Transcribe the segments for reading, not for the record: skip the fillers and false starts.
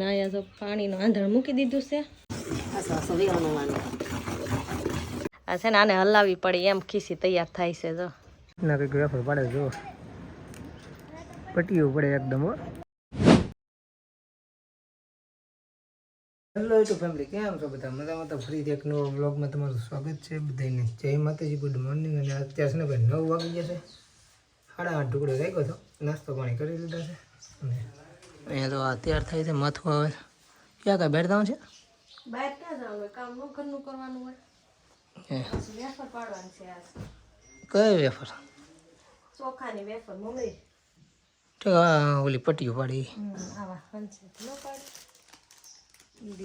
અહીંયા તો પાણીનો આંધણ મૂકી દીધું છે. આ છે ને આને હલાવી પડી એમ ખીસી તૈયાર થાય છે. જો ના કંઈક વેફર પાડે જો પટીયું પડે એકદમ. હેલો યુટ્યુબ ફેમિલી, કેમ છો બધા? મજામાં? તો ફરીથી એક નવો વ્લોગમાં તમારું સ્વાગત છે બધાને. જય માતાજી, ગુડ મોર્નિંગ. અને અત્યારે છે ને ભાઈ 9 વાગી ગયા છે. 8:30 ટુકડો રાખ્યો હતો, નાસ્તો પાણી કરી લીધા છે. અને અહીંયા તો તૈયાર થાય છે માથું આવે. ક્યાં કાંઈ બેઠ છે? બહાર ક્યાં જવાનું? કામ નું ઘરનું કરવાનું હોય. વેફર પાડવાની છે આજ. કઈ વેફર? ચોખાની વેફર મમ્મી. ઓલી પટ્ટીઓ પાડી. આવા હંસે નો પાડી.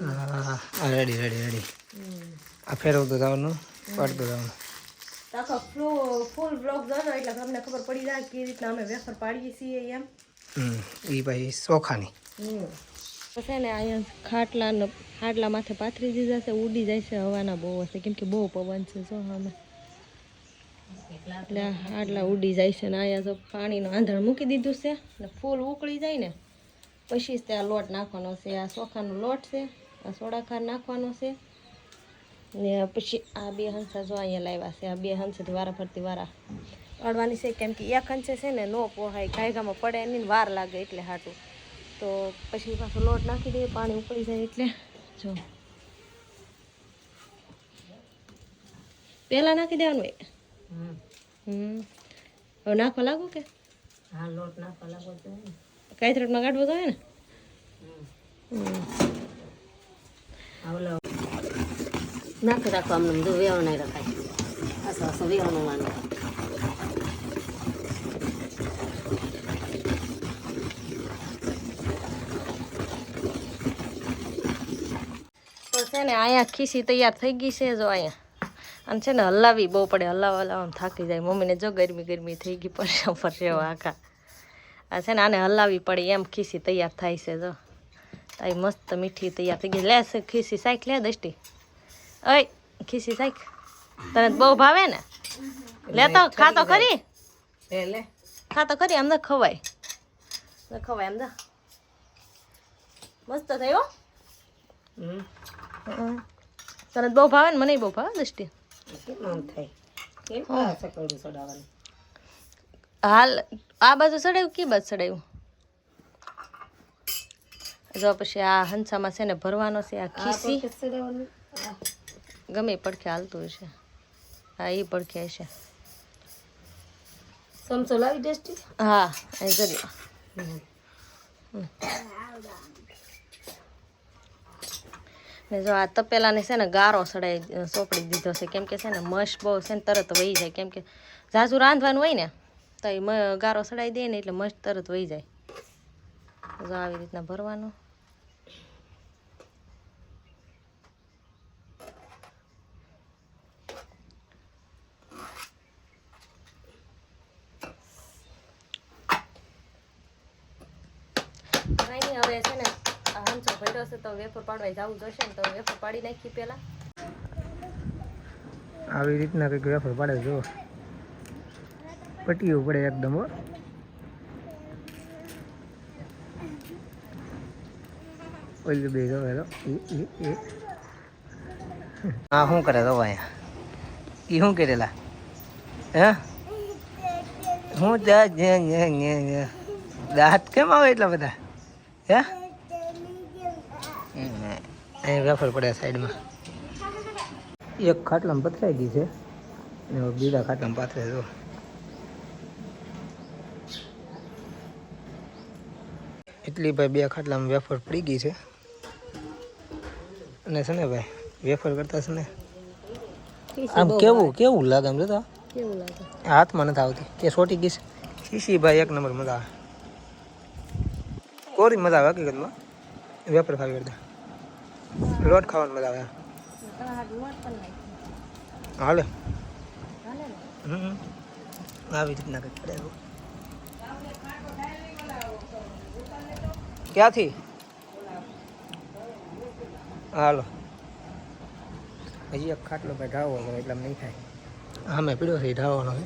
હા, રેડી. આ ફેરવતો જવાનું, પાડતો જવાનું. આખો ફૂલ બ્લોગ જોજો એટલે તમને ખબર પડી જાય કે રીતના અમે વેફર પાડીએ છીએ એમ. એ ભાઈ ચોખાની. પછી ને અહીંયા ખાટલા માથે પાથરી દીધા છે. ઉડી જાય છે, હવાના બહુ હશે કેમ કે બહુ પવન છે. જો અમે એટલે ખાટલા ઉડી જાય છે. ને અહીંયા તો પાણીનો આંધણ મૂકી દીધું છે. ને ફૂલ ઉકળી જાય ને પછી જ ત્યાં લોટ નાખવાનો છે. આ ચોખાનો લોટ છે, આ સોડાખાર નાખવાનો છે. ને પછી આ બે હંસા જો અહીંયા લાવ્યા છે. આ બે હંસેથી વારા ફરતી વારા અડવાની છે કેમ કે એક હંસે છે ને નો પોહાય, ગાયગામાં પડે એની વાર લાગે એટલે હાટું. તો પછી પાછો લોટ નાખી દઈએ, પાણી ઉકળી જાય એટલે. જો પહેલાં નાખી દેવાનું હોય. હવે નાખવા લાગો કે? હા, લોટ નાખવા લાગો તો કાયથરટમાં કાઢવો તો હોય ને. નાખી રાખો અમને બધું વેવણ નહીં રખાય. આસો વેવણું વાનું. તો છે ને અહીંયા ખીસી તૈયાર થઈ ગઈ છે. જો અહીંયા અને છે ને હલાવી બહુ પડે, હલાવવામાં થાકી જાય. મમ્મીને જો ગરમી થઈ ગઈ પરસેવો આખા. આ છે ને આને હલાવી પડે એમ ખીસી તૈયાર થાય છે. જો તારી મસ્ત મીઠી તૈયાર થઈ ગઈ. લે ખીસી શાક લે દષ્ટી. ઓય ખીસી શાક તને બહુ ભાવે ને? લેતો ખાતો ખરી, ખાતો ખરી. આમ ખવાય આમ મસ્ત થયો. તને બહુ ભાવે ને? મને બહુ ભાવે દષ્ટી. હાલ આ બાજુ ચડાવ્યું, કી બાજુ ચડાવ્યું? જો પછી આ હંસામાં છે ને ભરવાનો છે આ ખીસી. ગમે પડખે હાલતું હશે. હા, એ પડખે હશે. સમસો લાવી ડેસ્ટી. હા, અહીં જરી ને જો આ તપેલાને છે ને ગારો સડાઈ સોપડી દીધો છે કેમ કે છે ને મશ બહુ છે ને તરત વહી જાય. કેમ કે ઝાઝું રાંધવાનું હોય ને તો એ ગારો સડાઈ દે ને એટલે મશ તરત વહી જાય. જો આવી રીતના ભરવાનું. હવે છે ને હંસો ભર્યો છે તો વેફર પાડવા જવું જોશે ને તો વેફર પાડી નાખી પેલા. આવી રીતના કંઈક વેફર પાડે જો પટીયું પડે એકદમ. ઓલી બે જો હેલો હા શું કરે તો અહીંયા એ શું કરેલા હે? હું દાંત કેમ આવે એટલા બધા? હે અહીં વેફર પડ્યા સાઈડમાં. એક ખાટલામાં પથરાઈ ગઈ છે ને બીજા ખાટલામાં પાથરે જો. એટલી ભાઈ બે ખાટલામાં વેફર પડી ગઈ છે. અને છે ને ભાઈ વેફર કરતા છે ને આમ કેવું લાગે? આમ જોતા કેવું લાગે? હાથમાં નથી આવતી કે સોટી ગઈ છે. ખીસી ભાઈ એક નંબર મજા આવે. કોરી મજા આવે હકીકતમાં. વેફર ખાવી કરતા લોટ ખાવાની મજા આવે. હાલે આવી રીતના કંઈક કરે. ક્યાંથી? હાલો હજી એક ખાટલો ભાઈ ઢાવો હતો એટલે નહીં થાય. આમે પીડ્યો છે ઢાવવાનો છે.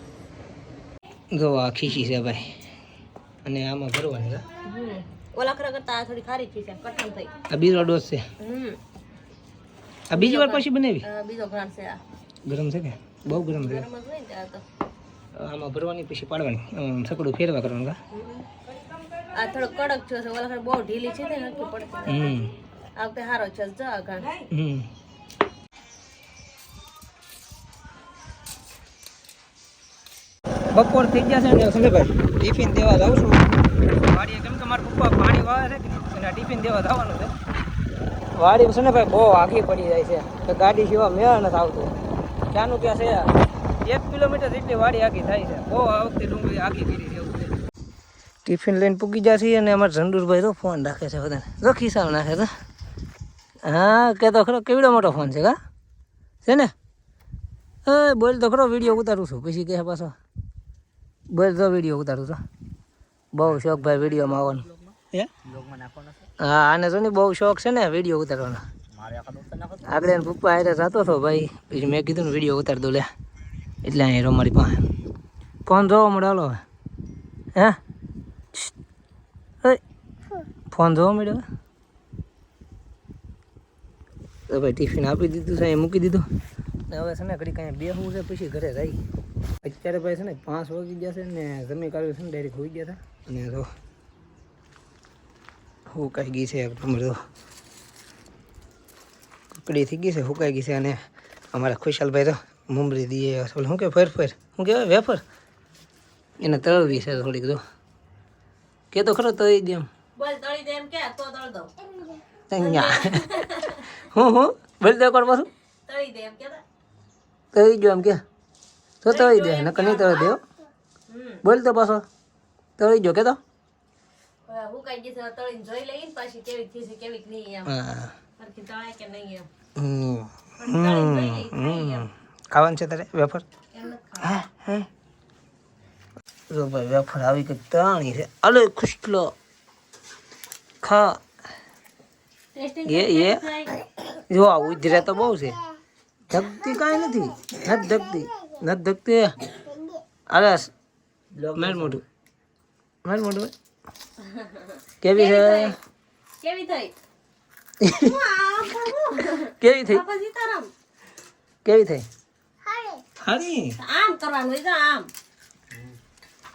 જો આ ખીસી છે ભાઈ અને આમાં ભરવાની છે. ઓલા ખરા કરતા આ થોડી ખારી થઈ છે, કઠણ થઈ. આ બીજો ડોઝ છે. આ બીજી વાર પછી બનાવી? બીજો ગ્રાન્ડ છે આ. ગરમ છે કે? બહુ ગરમ છે. ગરમ જ હોય ને આ તો. આમાં ભરવાની પછી પાડવાની, સકડું ફેરવા કરવાનું. આ થોડો કડક થયો છે, ઓલા ખરા બહુ ઢીલી છે ને નક્કી પડતી. આ વખતે સારો છે જો આ ગાંઠ. બપોર થઈ ગયા છે ને સંજયભાઈ, ટિફિન દેવા જાઉં છું વાડીએ, કેમ કે મારા પપ્પા પાણી વાવે છે કે અને ટિફિન દેવા જવાનું છે વાડી. છે ને ભાઈ બહુ આઘી પડી જાય છે, તો ગાડી સિવાય મેળ નથી આવતું. ક્યાંનું ક્યાં છે, 1 કિલોમીટર જેટલી વાડી આઘી થાય છે. બહુ આ વખતે ડુંગળી આઘી કરી છે. ટિફિન લઈને પૂગી જાય છે અને અમારા ઝંડુરભાઈ તો ફોન રાખે છે બધાને, જો ખિસ્સામાં નાખે છે. હા કે તો ખરો, કેવડો મોટો ફોન છે કા છે ને? બોલ તો ખરો, વિડીયો ઉતારું છું પછી કહે પાછો બોલ તો વિડીયો ઉતારું છું. બહુ શોખ ભાઈ વિડીયોમાં આવવાનો. હા આને તો નહીં બહુ શોખ છે ને વિડીયો ઉતારવાનો. આગળ એને પપ્પા હારે જતો હતો ભાઈ, પછી મેં કીધું ને વિડીયો ઉતાર દો લે, એટલે અહીં મારી પાસે ફોન જોવા મળે. હાલો હે ફોન જોવા મળ્યો તો ભાઈ ટિફિન આપી દીધું છે, મૂકી દીધું ને હવે છે ને ઘડી કાંઈ બેસવું છે પછી ઘરે જાય. અત્યારે ભાઈ છે ને 5 વાગી ગયા છે ને જમી કાઢ્યું છે ને ડાયરેક્ટ હોઈ ગયા હતા અને તો હુકાઈ ગઈ છે તમારે, તો કકડી થઈ ગઈ છે, હુકાઈ ગઈ છે. અને અમારા ખુશાલભાઈ તો મુંબરી દીએ શું કે ફેર શું કહેવાય વેફર એને તળવી છે થોડીક, તો કે તો ખરો તળી દે એમ. બોલ તળી દે એમ કે તો તળ દઉં. હું બોલ દે કોણ પાછું તળી દે એમ કે તળી જો એમ કે તો તળી દે, નકર નહીં તળી દે. બોલ તો પાછો તળી જો કે તો હું કઈ ગઈ છે તળીને જોઈ લઈને પાછી કેવી થઈ છે કેવી નહીં એમ. સરખી તળાય કે નહીં એમ. ખાવાનું છે તારે વેફર? જો ભાઈ વેફર આવી કઈ તાણી છે, અલે ખુશલો ખા. એ જો આ ઉધરે તો બહુ છે, ધકતી કાંઈ નથી, નથી ધકતી. અરે મેર મોઢું કેવી છે? કેવી થઈ? કેવી થઈ? બાપા સીતારામ. કેવી થઈ? હારી. આમ કરવાનું હોય તો આમ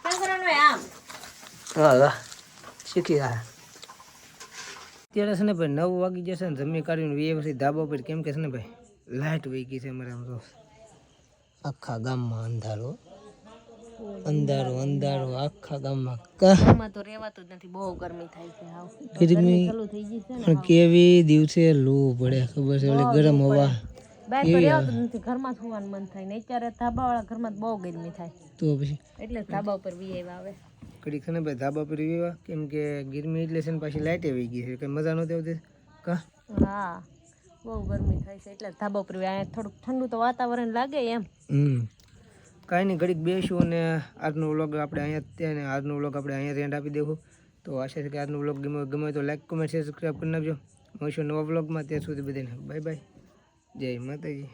કેમ કરવાનું હોય આમ. વાહ વાહ શીખી રહ્યા. અત્યારે છે ને ભાઈ 9 વાગી જશે ને જમી કાઢીને વીએ પછી ધાબા પર, કેમ કે છે ને ભાઈ લાઇટ વહી ગઈ છે અમારે. આમ તો આખા ગામમાં અંધારો આખા ગામમાં. ઘરમાં તો રહેવાતું જ નથી, બહુ ગરમી થાય છે. ગરમી ચાલુ થઈ ગઈ છે ને, પણ કેવી દિવસે લૂ પડે ખબર છે, ઓલી ગરમ હવા. બહાર તો રહેવાતું જ નથી, ઘરમાં સુવાનું મન થાય ને. અત્યારે ધાબાવાળા ઘરમાં બહુ ગરમી થાય, તો પછી એટલે ધાબા ઉપર વી આવે. કડીક છે ને ભાઈ ધાબા પર વીવા, કેમ કે ગરમી એટલે છે ને પાછી લાઇટ વહી ગઈ છે, કઈ મજા નહોતી આવતી કા. હા બહુ ગરમી થાય છે એટલે ધાબા ઉપર અહીંયા થોડુંક ઠંડુ તો વાતાવરણ લાગે એમ. કાંઈ નહીં, ઘડીક બેસું અને આજનો વ્લોગ આપણે અહીંયા રેન્ટ આપી દેવું. તો આશા છે કે આજનો વ્લોગ ગમે તો લાઈક કમેન્ટ શેર સબસ્ક્રાઈબ કરી નાખજો. મળીશું નવા વ્લોગમાં, ત્યાં સુધી બધાને બાય બાય, જય માતાજી.